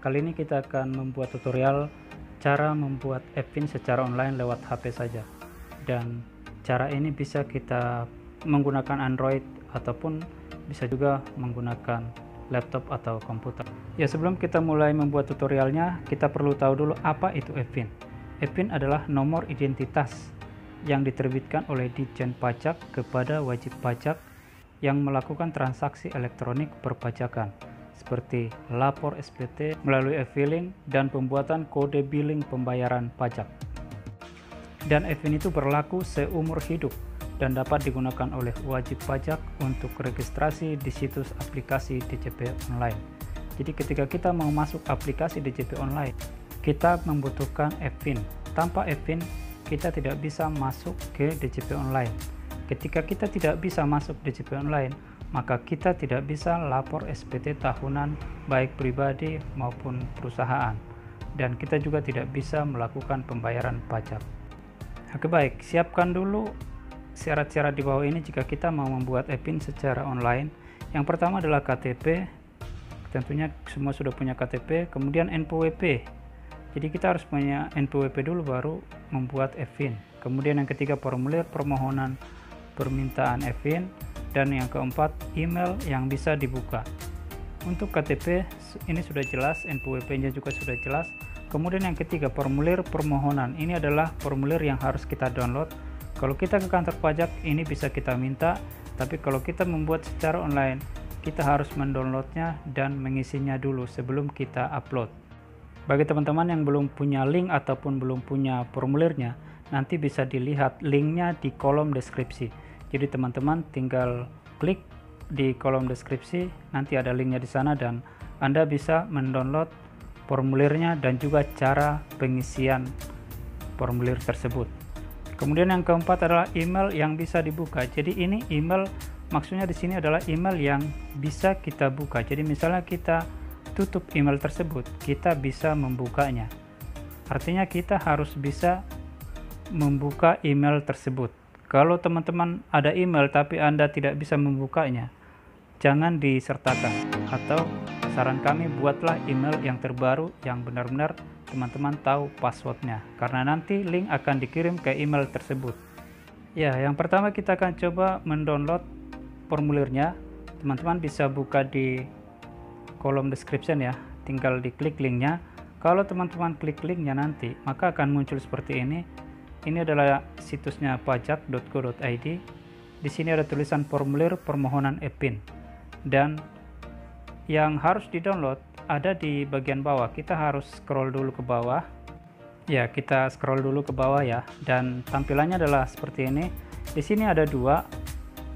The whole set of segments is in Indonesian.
Kali ini kita akan membuat tutorial cara membuat e-pin secara online lewat HP saja, dan cara ini bisa kita menggunakan Android ataupun bisa juga menggunakan laptop atau komputer. Ya, sebelum kita mulai membuat tutorialnya, kita perlu tahu dulu apa itu e-pin. E-pin adalah nomor identitas yang diterbitkan oleh Ditjen Pajak kepada wajib pajak yang melakukan transaksi elektronik perpajakan seperti lapor SPT melalui e-filing dan pembuatan kode billing pembayaran pajak. Dan e-pin itu berlaku seumur hidup dan dapat digunakan oleh wajib pajak untuk registrasi di situs aplikasi DJP online. Jadi ketika kita mau masuk aplikasi DJP online, kita membutuhkan e-pin. Tanpa e-pin, kita tidak bisa masuk ke DJP online. Ketika kita tidak bisa masuk DJP online, maka kita tidak bisa lapor SPT tahunan baik pribadi maupun perusahaan, dan kita juga tidak bisa melakukan pembayaran pajak. Oke, baik, siapkan dulu syarat-syarat di bawah ini jika kita mau membuat e-pin secara online. Yang pertama adalah KTP, tentunya semua sudah punya KTP, kemudian NPWP. Jadi kita harus punya NPWP dulu baru membuat e-pin. Kemudian yang ketiga, formulir permohonan permintaan e-pin, dan yang keempat, email yang bisa dibuka. Untuk KTP ini sudah jelas, NPWP-nya juga sudah jelas. Kemudian yang ketiga, formulir permohonan. Ini adalah formulir yang harus kita download. Kalau kita ke kantor pajak ini bisa kita minta, tapi kalau kita membuat secara online, kita harus mendownloadnya dan mengisinya dulu sebelum kita upload. Bagi teman-teman yang belum punya link ataupun belum punya formulirnya, nanti bisa dilihat linknya di kolom deskripsi. Jadi teman-teman tinggal klik di kolom deskripsi, nanti ada linknya di sana dan Anda bisa mendownload formulirnya dan juga cara pengisian formulir tersebut. Kemudian yang keempat adalah email yang bisa dibuka. Jadi ini email, maksudnya di sini adalah email yang bisa kita buka. Jadi misalnya kita tutup email tersebut, kita bisa membukanya. Artinya kita harus bisa membuka email tersebut. Kalau teman-teman ada email tapi Anda tidak bisa membukanya, jangan disertakan, atau saran kami buatlah email yang terbaru yang benar-benar teman-teman tahu passwordnya, karena nanti link akan dikirim ke email tersebut. Ya, yang pertama kita akan coba mendownload formulirnya. Teman-teman bisa buka di kolom description ya, tinggal diklik linknya. Kalau teman-teman klik linknya nanti, maka akan muncul seperti ini. Ini adalah situsnya pajak.go.id. Di sini ada tulisan formulir permohonan e-pin, dan yang harus di-download ada di bagian bawah. Kita harus scroll dulu ke bawah. Ya, kita scroll dulu ke bawah ya, dan tampilannya adalah seperti ini. Di sini ada dua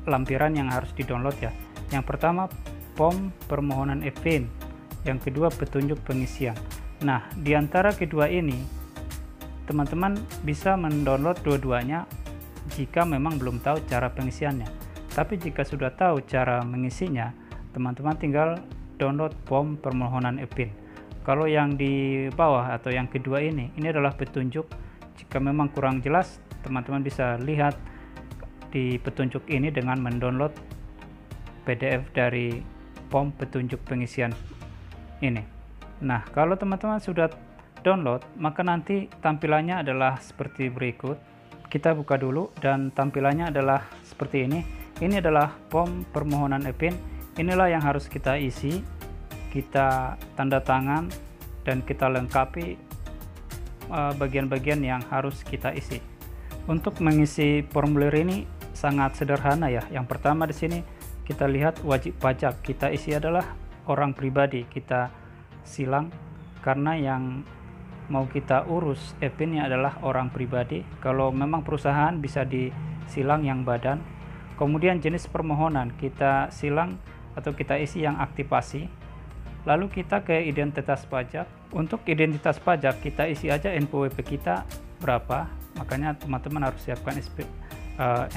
lampiran yang harus di-download ya. Yang pertama form permohonan e-pin, yang kedua petunjuk pengisian. Nah, di antara kedua ini teman-teman bisa mendownload dua-duanya jika memang belum tahu cara pengisiannya. Tapi jika sudah tahu cara mengisinya, teman-teman tinggal download form permohonan e-pin. Kalau yang di bawah atau yang kedua ini adalah petunjuk. Jika memang kurang jelas, teman-teman bisa lihat di petunjuk ini dengan mendownload PDF dari form petunjuk pengisian ini. Nah, kalau teman-teman sudah download, maka nanti tampilannya adalah seperti berikut. Kita buka dulu dan tampilannya adalah seperti ini. Ini adalah form permohonan e-pin. Inilah yang harus kita isi, kita tanda tangan, dan kita lengkapi bagian-bagian yang harus kita isi. Untuk mengisi formulir ini sangat sederhana ya. Yang pertama di sini kita lihat wajib pajak, kita isi adalah orang pribadi, kita silang karena yang mau kita urus e-pinnya adalah orang pribadi. Kalau memang perusahaan bisa disilang yang badan. Kemudian jenis permohonan kita silang atau kita isi yang aktivasi. Lalu kita ke identitas pajak. Untuk identitas pajak kita isi aja NPWP kita berapa, makanya teman-teman harus siapkan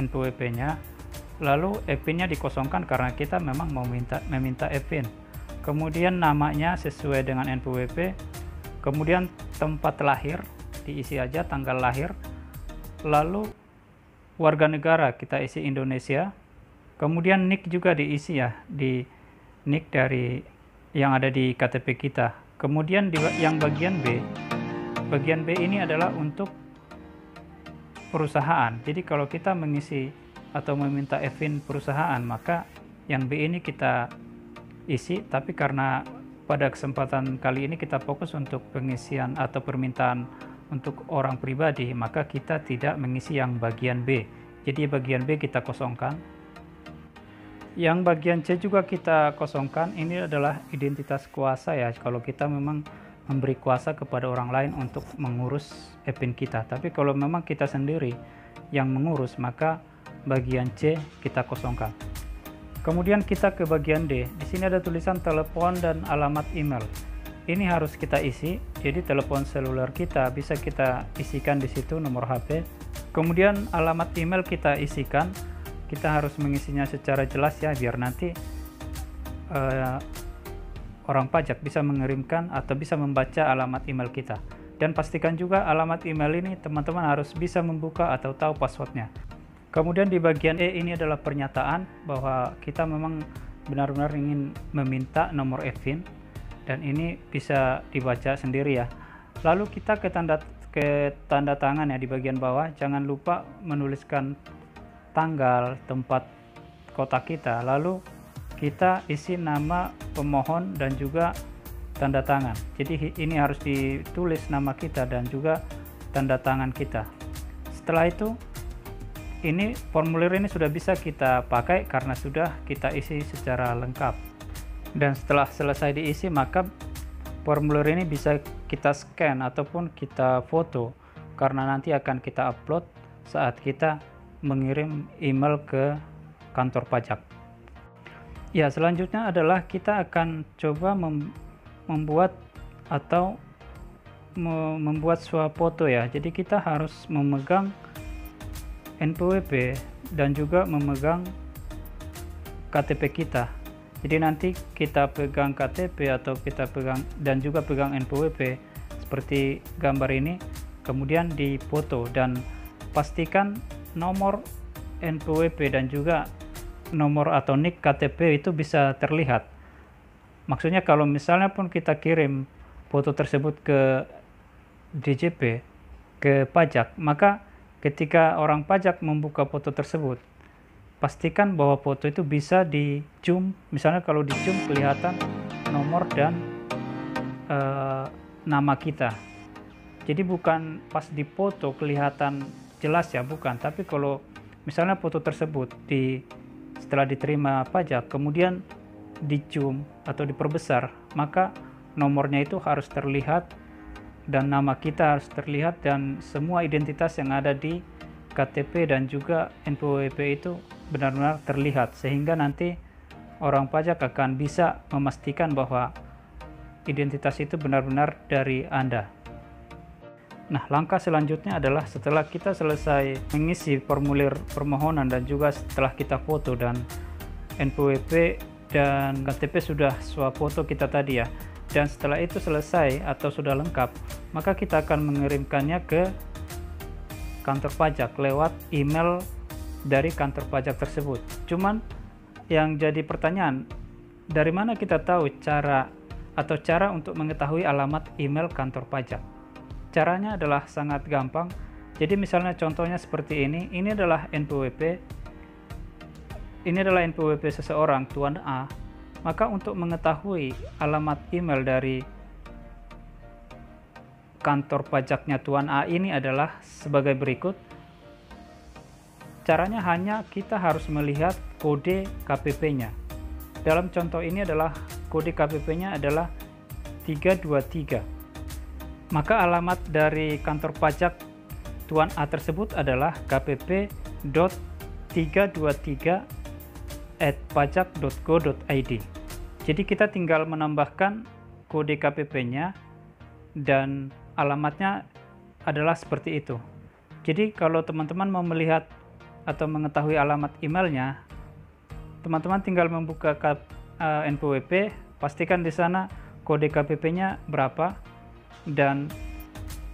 NPWP-nya. Lalu e-pinnya dikosongkan karena kita memang mau meminta e-pin. Kemudian namanya sesuai dengan NPWP. Kemudian tempat lahir diisi aja, tanggal lahir. Lalu warga negara kita isi Indonesia. Kemudian NIK juga diisi ya, di NIK dari yang ada di KTP kita. Kemudian yang bagian B ini adalah untuk perusahaan. Jadi kalau kita mengisi atau meminta EVIN perusahaan, maka yang B ini kita isi, tapi karena pada kesempatan kali ini kita fokus untuk pengisian atau permintaan untuk orang pribadi, maka kita tidak mengisi yang bagian B. Jadi bagian B kita kosongkan. Yang bagian C juga kita kosongkan. Ini adalah identitas kuasa ya, kalau kita memang memberi kuasa kepada orang lain untuk mengurus EVIN kita. Tapi kalau memang kita sendiri yang mengurus, maka bagian C kita kosongkan. Kemudian kita ke bagian D. Di sini ada tulisan telepon dan alamat email. Ini harus kita isi. Jadi telepon seluler kita bisa kita isikan di situ, nomor HP. Kemudian alamat email kita isikan. Kita harus mengisinya secara jelas ya, biar nanti orang pajak bisa mengirimkan atau bisa membaca alamat email kita. Dan pastikan juga alamat email ini teman-teman harus bisa membuka atau tahu passwordnya. Kemudian di bagian E ini adalah pernyataan bahwa kita memang benar-benar ingin meminta nomor EVIN, dan ini bisa dibaca sendiri ya. Lalu kita ke tanda tangan ya di bagian bawah. Jangan lupa menuliskan tanggal, tempat kota kita, lalu kita isi nama pemohon dan juga tanda tangan. Jadi ini harus ditulis nama kita dan juga tanda tangan kita. Setelah itu, ini formulir ini sudah bisa kita pakai karena sudah kita isi secara lengkap. Dan setelah selesai diisi, maka formulir ini bisa kita scan ataupun kita foto, karena nanti akan kita upload saat kita mengirim email ke kantor pajak. Ya, selanjutnya adalah kita akan coba membuat atau membuat swafoto ya. Jadi kita harus memegang NPWP dan juga memegang KTP kita. Jadi nanti kita pegang KTP atau kita pegang dan juga pegang NPWP seperti gambar ini, kemudian dipoto dan pastikan nomor NPWP dan juga nomor atau NIK KTP itu bisa terlihat. Maksudnya kalau misalnya pun kita kirim foto tersebut ke DJP, ke pajak, maka ketika orang pajak membuka foto tersebut, pastikan bahwa foto itu bisa di zoom. Misalnya kalau di zoom kelihatan nomor dan nama kita. Jadi bukan pas di foto kelihatan jelas ya, bukan. Tapi kalau misalnya foto tersebut setelah diterima pajak kemudian di zoom atau diperbesar, maka nomornya itu harus terlihat dan nama kita harus terlihat, dan semua identitas yang ada di KTP dan juga NPWP itu benar-benar terlihat, sehingga nanti orang pajak akan bisa memastikan bahwa identitas itu benar-benar dari Anda. Nah, langkah selanjutnya adalah setelah kita selesai mengisi formulir permohonan dan juga setelah kita foto dan NPWP dan KTP sudah swafoto kita tadi ya, dan setelah itu selesai atau sudah lengkap, maka kita akan mengirimkannya ke kantor pajak lewat email dari kantor pajak tersebut. Cuman yang jadi pertanyaan, dari mana kita tahu cara untuk mengetahui alamat email kantor pajak? Caranya adalah sangat gampang. Jadi misalnya contohnya seperti ini adalah NPWP. Ini adalah NPWP seseorang, Tuan A. Maka untuk mengetahui alamat email dari kantor pajaknya Tuan A ini adalah sebagai berikut. Caranya hanya kita harus melihat kode KPP-nya. Dalam contoh ini adalah kode KPP-nya adalah 323. Maka alamat dari kantor pajak Tuan A tersebut adalah kpp.323@pajak.go.id. Jadi kita tinggal menambahkan kode KPP-nya dan alamatnya adalah seperti itu. Jadi kalau teman-teman mau melihat atau mengetahui alamat emailnya, teman-teman tinggal membuka NPWP, pastikan di sana kode KPP-nya berapa, dan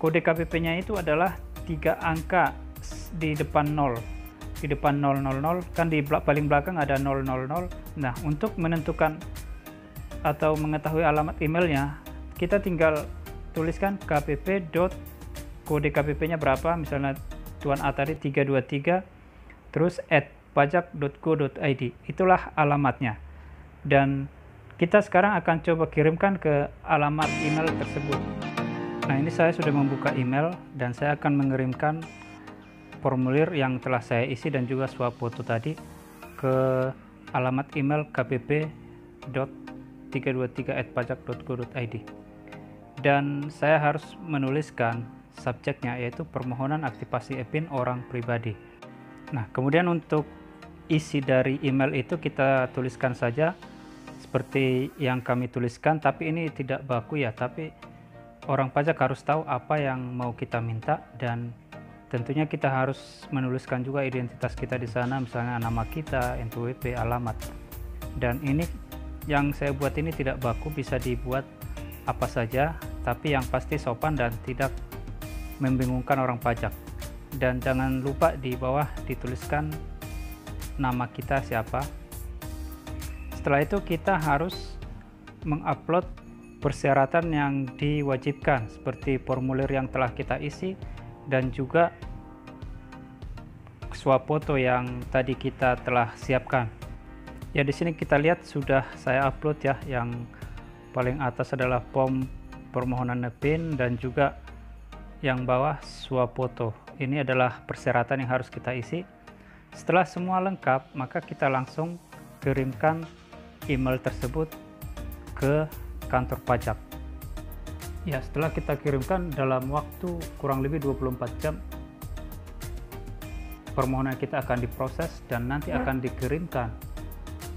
kode KPP-nya itu adalah 3 angka di depan 0. Di depan 000 kan di paling belakang ada 000. Nah, untuk menentukan atau mengetahui alamat emailnya, kita tinggal tuliskan kpp. Kode KPP-nya berapa, misalnya Tuan A tadi 323, terus @pajak.go.id, itulah alamatnya. Dan kita sekarang akan coba kirimkan ke alamat email tersebut. Nah, ini saya sudah membuka email dan saya akan mengirimkan formulir yang telah saya isi dan juga swafoto tadi ke alamat email kpp.323@pajak.go.id. Dan saya harus menuliskan subjeknya, yaitu permohonan aktivasi EPIN orang pribadi. Nah, kemudian untuk isi dari email itu kita tuliskan saja seperti yang kami tuliskan, tapi ini tidak baku ya, tapi orang pajak harus tahu apa yang mau kita minta, dan tentunya kita harus menuliskan juga identitas kita di sana, misalnya nama kita, NPWP, alamat. Dan ini yang saya buat ini tidak baku, bisa dibuat apa saja, tapi yang pasti sopan dan tidak membingungkan orang pajak. Dan jangan lupa di bawah dituliskan nama kita siapa. Setelah itu kita harus mengupload persyaratan yang diwajibkan seperti formulir yang telah kita isi dan juga swafoto yang tadi kita telah siapkan. Ya, di sini kita lihat sudah saya upload ya. Yang paling atas adalah form permohonan EPIN dan juga yang bawah swafoto. Ini adalah persyaratan yang harus kita isi. Setelah semua lengkap, maka kita langsung kirimkan email tersebut ke kantor pajak. Ya, setelah kita kirimkan dalam waktu kurang lebih 24 jam, permohonan kita akan diproses dan nanti akan dikirimkan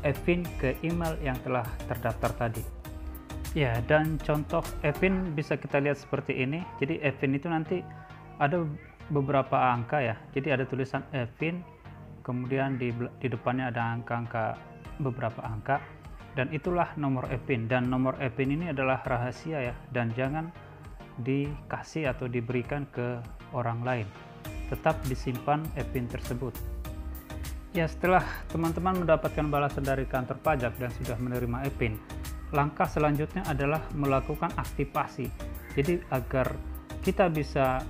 EPIN ke email yang telah terdaftar tadi. Ya, dan contoh EPIN bisa kita lihat seperti ini. Jadi EPIN itu nanti ada beberapa angka ya. Jadi ada tulisan EPIN, kemudian di depannya ada angka-angka, beberapa angka, dan itulah nomor EPIN. Dan nomor EPIN ini adalah rahasia ya, dan jangan dikasih atau diberikan ke orang lain. Tetap disimpan EPIN tersebut. Ya, setelah teman-teman mendapatkan balasan dari kantor pajak dan sudah menerima EPIN, langkah selanjutnya adalah melakukan aktivasi. Jadi agar kita bisa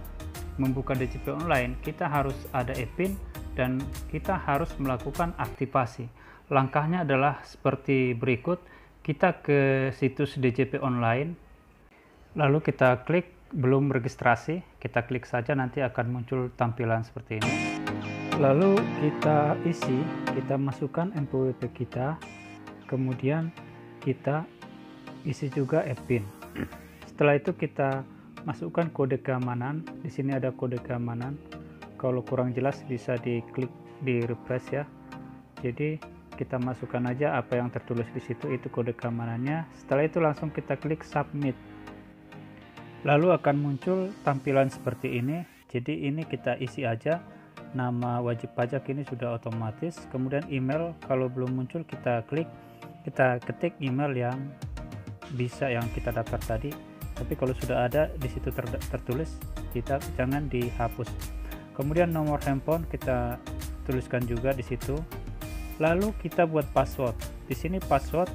membuka DJP online, kita harus ada EPIN dan kita harus melakukan aktivasi. Langkahnya adalah seperti berikut. Kita ke situs DJP online, lalu kita klik belum registrasi, kita klik saja, nanti akan muncul tampilan seperti ini. Lalu kita isi, kita masukkan NPWP kita, kemudian kita isi juga EPIN. Setelah itu kita masukkan kode keamanan. Di sini ada kode keamanan. Kalau kurang jelas bisa diklik, di refresh ya. Jadi kita masukkan aja apa yang tertulis di situ, itu kode keamanannya. Setelah itu langsung kita klik submit. Lalu akan muncul tampilan seperti ini. Jadi ini kita isi aja. Nama wajib pajak ini sudah otomatis. Kemudian email, kalau belum muncul kita klik, kita ketik email yang bisa yang kita daftar tadi. Tapi kalau sudah ada di situ tertulis, kita jangan dihapus. Kemudian nomor handphone kita tuliskan juga di situ. Lalu kita buat password. Di sini password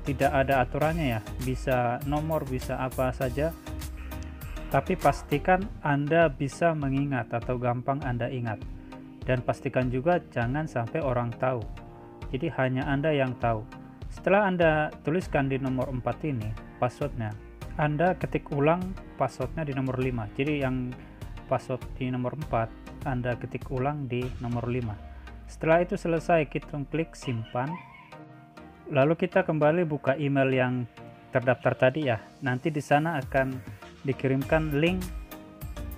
tidak ada aturannya ya, bisa nomor, bisa apa saja. Tapi pastikan Anda bisa mengingat atau gampang Anda ingat. Dan pastikan juga jangan sampai orang tahu. Jadi hanya Anda yang tahu. Setelah Anda tuliskan di nomor 4 ini passwordnya, Anda ketik ulang passwordnya di nomor 5. Jadi yang password di nomor 4 Anda ketik ulang di nomor 5. Setelah itu selesai, kita klik simpan. Lalu kita kembali buka email yang terdaftar tadi ya. Nanti di sana akan dikirimkan link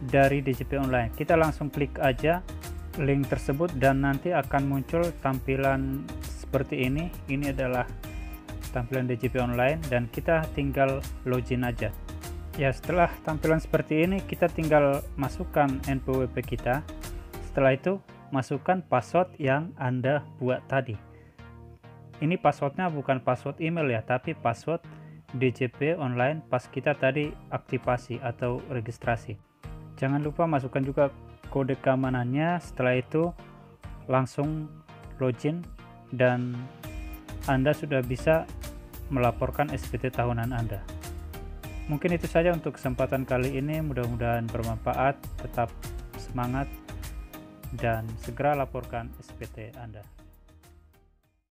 dari DJP online. Kita langsung klik aja link tersebut dan nanti akan muncul tampilan seperti ini. Ini adalah tampilan DJP online dan kita tinggal login aja. Ya, setelah tampilan seperti ini kita tinggal masukkan NPWP kita. Setelah itu masukkan password yang Anda buat tadi. Ini passwordnya bukan password email ya, tapi password DJP online pas kita tadi aktivasi atau registrasi. Jangan lupa masukkan juga kode keamanannya. Setelah itu langsung login dan Anda sudah bisa melaporkan SPT tahunan Anda. Mungkin itu saja untuk kesempatan kali ini, mudah-mudahan bermanfaat. Tetap semangat dan segera laporkan SPT Anda.